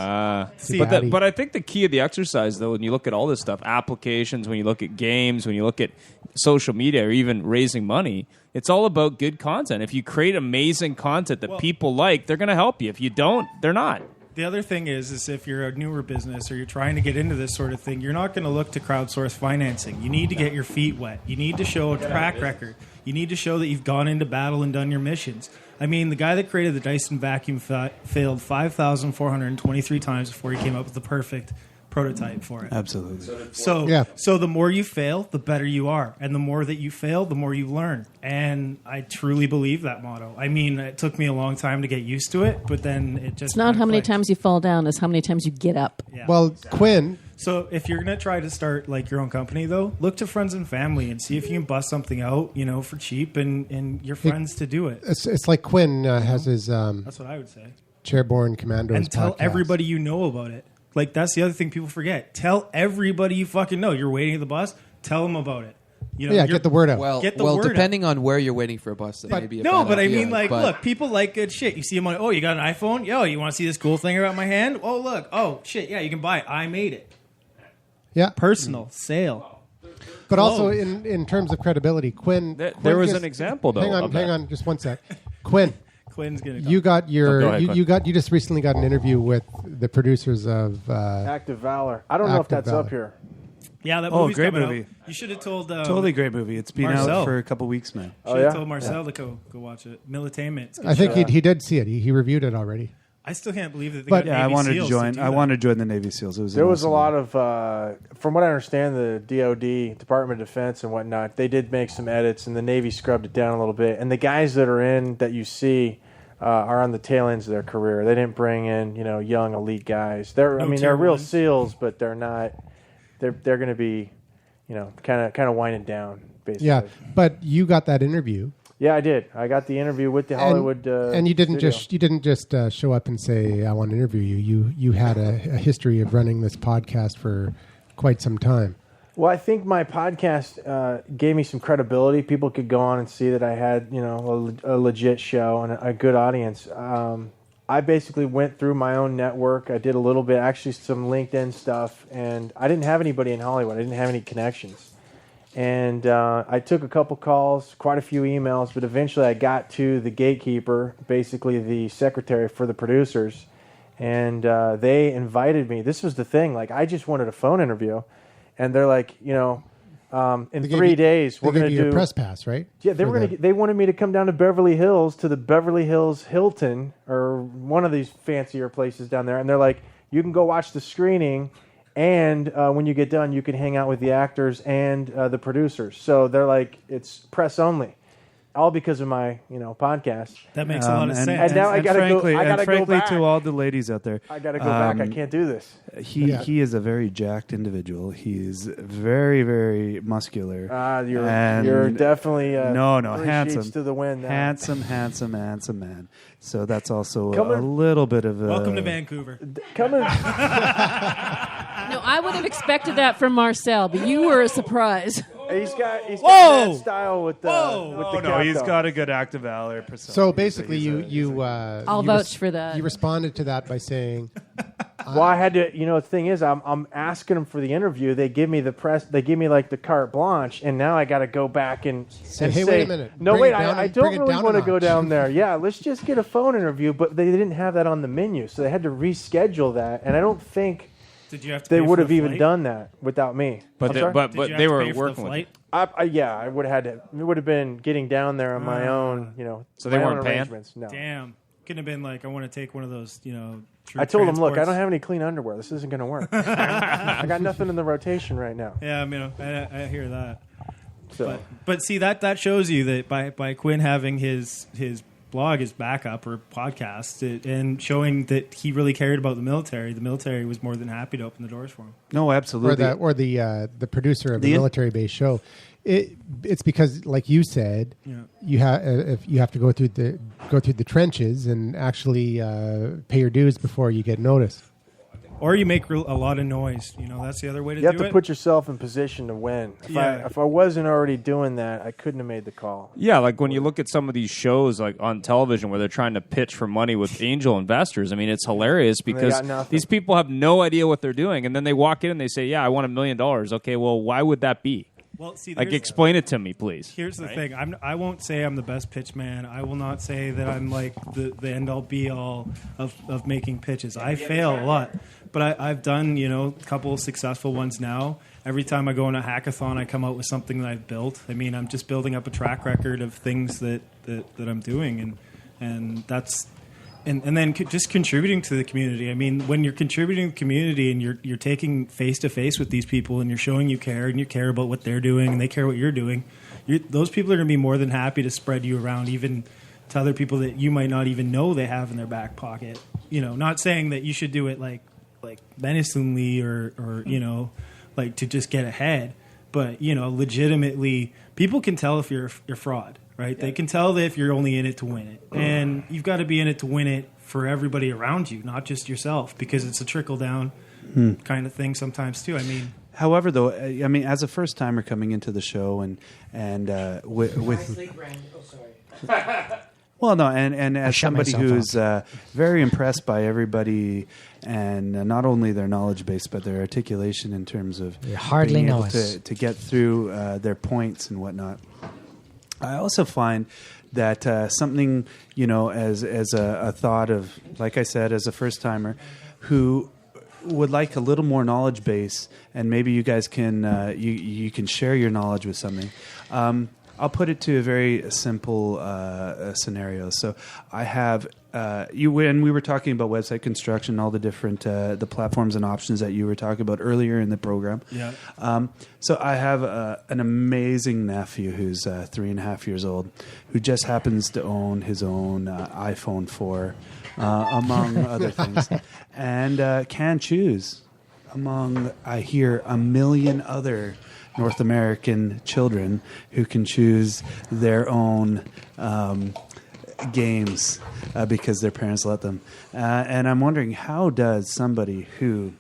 See, but I think the key of the exercise, though, when you look at all this stuff, applications, when you look at games, when you look at social media, or even raising money, it's all about good content. If you create amazing content that people like, they're going to help you. If you don't, they're not. The other thing is if you're a newer business or you're trying to get into this sort of thing, you're not going to look to crowdsource financing. You need to get your feet wet. You need to show a track record. You need to show that you've gone into battle and done your missions. I mean, the guy that created the Dyson vacuum failed 5,423 times before he came up with the perfect prototype for it. Absolutely. So the more you fail, the better you are. And the more that you fail, the more you learn. And I truly believe that motto. I mean, it took me a long time to get used to it, but then it just... It's not how many times you fall down, it's how many times you get up. Yeah. Well, Quin, So if you're going to try to start like your own company, though, look to friends and family and see if you can bust something out, for cheap and your friends to do it. it's like Quin has his That's what I would say. Chairborne Commandos And tell podcast. everybody you know about it. Like, that's the other thing people forget. Tell everybody you fucking know. You're waiting at the bus. Tell them about it. Get the word out. Well, Get the word depending on where you're waiting for a bus, that may be a bad but I idea, mean, like, but- look, people like good shit. You see them on, you got an iPhone? Yo, you want to see this cool thing around my hand? Oh, look. Oh, shit, yeah, you can buy it. I made it. Yeah. Personal sale. But also in terms of credibility, Quin. There was an example, though. Hang on, just one sec. Quin, Quinn's gonna go. you got your go ahead, Quinn. you just recently got an interview with the producers of Active Valor. I don't know if Active that's Valor. up here. Yeah, that Oh, movie's great coming movie. out. You should have told... Totally great movie. It's been Marcel. out for a couple weeks now. Should have told Marcel to go watch it. Militainment. I think he did see it. He reviewed it already. I still can't believe that they But- got Yeah, I Navy wanted to SEAls join. do I that. wanted to join the Navy SEAls. It was There was a awesome. lot of, from what I understand, the DoD, Department of Defense and whatnot, they did make some edits, and the Navy scrubbed it down a little bit. And the guys that are in that you see are on the tail ends of their career. They didn't bring in young elite guys. They're tier real ones. SEAls, but they're not. They're going to be, kind of winding down basically. Yeah, but you got that interview. Yeah, I did. I got the interview with the Hollywood. And you didn't studio. just show up and say I want to interview you. You had a history of running this podcast for quite some time. Well, I think my podcast gave me some credibility. People could go on and see that I had, a legit show and a good audience. I basically went through my own network. I did a little bit, actually some LinkedIn stuff, and I didn't have anybody in Hollywood. I didn't have any connections. And I took a couple calls, quite a few emails, but eventually I got to the gatekeeper, basically the secretary for the producers, and they invited me. This was the thing. Like, I just wanted a phone interview. And they're like, in 3 days we're going to do your press pass, right? Yeah, they wanted me to come down to Beverly Hills to the Beverly Hills Hilton or one of these fancier places down there, and they're like, you can go watch the screening, and when you get done, you can hang out with the actors and the producers. So they're like, it's press only. All because of my, podcast. That makes a lot of sense. And now I gotta go. I gotta go back. To all the ladies out there, I gotta go back. I can't do this. He is a very jacked individual. He's very, very muscular. You're definitely handsome sheets to the wind. Now. Handsome man. So that's also a little bit of a welcome to Vancouver. Coming. No, I would have expected that from Marcel, but you were a surprise. He's got that style with the he's got a good active valor persona. So basically, I'll vouch for that. You responded to that by saying, "Well, I had to." The thing is, I'm asking them for the interview. They give me the press. They give me like the carte blanche, and now I got to go back and say, "Hey, wait a minute." No, wait. I don't really want to go down there. Yeah, let's just get a phone interview. But they didn't have that on the menu, so they had to reschedule that. And I don't think. Did you have to they pay would for have the even flight? done that without me. But they were working with it. I would have had to. It would have been getting down there on my own. So they weren't paying. No. Damn, couldn't have been like I want to take one of those. I told them, look, I don't have any clean underwear. This isn't going to work. I got nothing in the rotation right now. Yeah, I hear that. So. But see that shows you that by Quin having his blog, his backup or podcast, and showing that he really cared about the military was more than happy to open the doors for him. No, absolutely. Or the producer of the military-based show. It's because, like you said, you have to go through the trenches and actually pay your dues before you get noticed. Or you make a lot of noise. That's the other way to do it. You have to put yourself in position to win. If I wasn't already doing that, I couldn't have made the call. Yeah, like when you look at some of these shows like on television where they're trying to pitch for money with angel investors, I mean, it's hilarious because these people have no idea what they're doing. And then they walk in and they say, yeah, I want $1 million. Okay, well, why would that be? Well, see, explain it to me, please. Here's the thing. I won't say I'm the best pitch man. I will not say that I'm like the end-all, be-all of making pitches. I fail a lot. But I've done, a couple of successful ones now. Every time I go in a hackathon, I come out with something that I've built. I mean, I'm just building up a track record of things that I'm doing. And that's... And then just contributing to the community. I mean, when you're contributing to the community and you're taking face-to-face with these people and you're showing you care and you care about what they're doing and they care what you're doing, those people are going to be more than happy to spread you around even to other people that you might not even know they have in their back pocket. Not saying that you should do it like menacingly or like to just get ahead. But, legitimately, people can tell if you're fraud. Right? Yeah. They can tell that if you're only in it to win it. And you've got to be in it to win it for everybody around you, not just yourself, because it's a trickle-down kind of thing sometimes, too. I mean... However, though, as a first-timer coming into the show and with well, no, and as somebody who's very impressed by everybody and not only their knowledge base, but their articulation in terms of being able to get through their points and whatnot. I also find that something, as a thought of, like I said, as a first-timer who would like a little more knowledge base, and maybe you guys can you can share your knowledge with something. I'll put it to a very simple scenario. So I have when we were talking about website construction, all the different the platforms and options that you were talking about earlier in the program. Yeah. So I have an amazing nephew who's 3.5 years old, who just happens to own his own iPhone 4, among other things, and can choose among, I hear, 1 million other North American children who can choose their own games because their parents let them. And I'm wondering, how does somebody who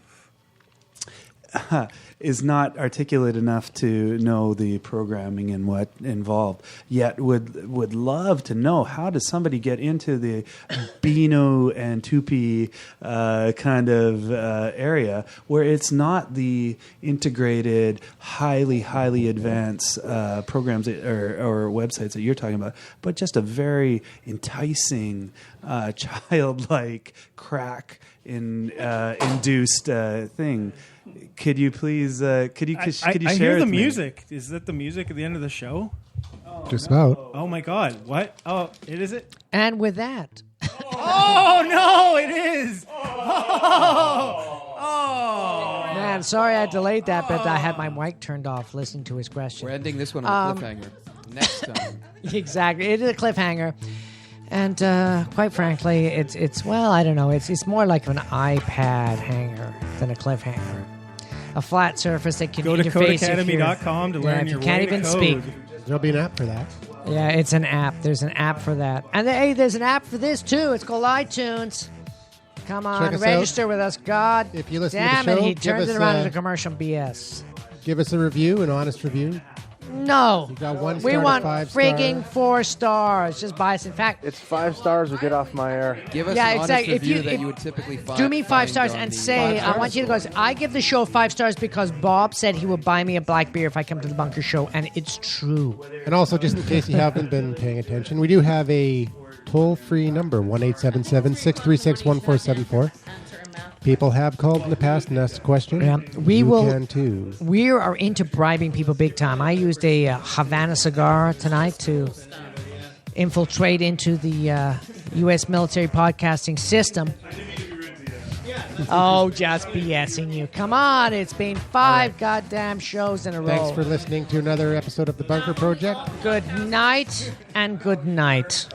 is not articulate enough to know the programming and what involved, yet would love to know, how does somebody get into the Beano and Tupi kind of area where it's not the integrated, highly advanced programs or websites that you're talking about, but just a very enticing, childlike, crack induced thing. Could you please? Could you share? I hear the with me? music. Is that the music at the end of the show? Just about. Oh my God! What? Oh, it is it. And with that, Oh no, it is. Oh. Man, sorry I delayed that, but I had my mic turned off listening to his question. We're ending this one on a cliffhanger. Next time. Exactly. It is a cliffhanger. And quite frankly, it's well, I don't know. It's more like an iPad hanger than a cliffhanger. A flat surface that can Go to interface codeacademy.com to learn if your you can't way to even code. speak. There'll be an app for that. Yeah, it's an app. There's an app for that. And hey, there's an app for this too. It's called iTunes. Come on, Check us register out. with us. God If you listen damn to the show, it, he give turned us, it around into commercial BS. Give us a review, an honest review. No. You got 1 We star to want 5 star. frigging 4 stars. Just buy us. In fact, It's 5 stars or get off my air. Give us Yeah, an honest exactly. If review you- that if- you would typically find. do me 5 stars on and the- say, 5 I want you to go, I give the show 5 stars because Bob said he would buy me a black beer if I come to the Bunker Show, and it's true. And also, just in case you haven't been paying attention, we do have a toll-free number, 1-877-636-1474. People have called in the past and asked a question. Yeah, we you will- can too. We are into bribing people big time. I used a Havana cigar tonight to infiltrate into the U.S. military podcasting system. Oh, just BSing you. Come on, it's been 5 goddamn shows in a row. Thanks for listening to another episode of The Bunker Project. Good night and good night.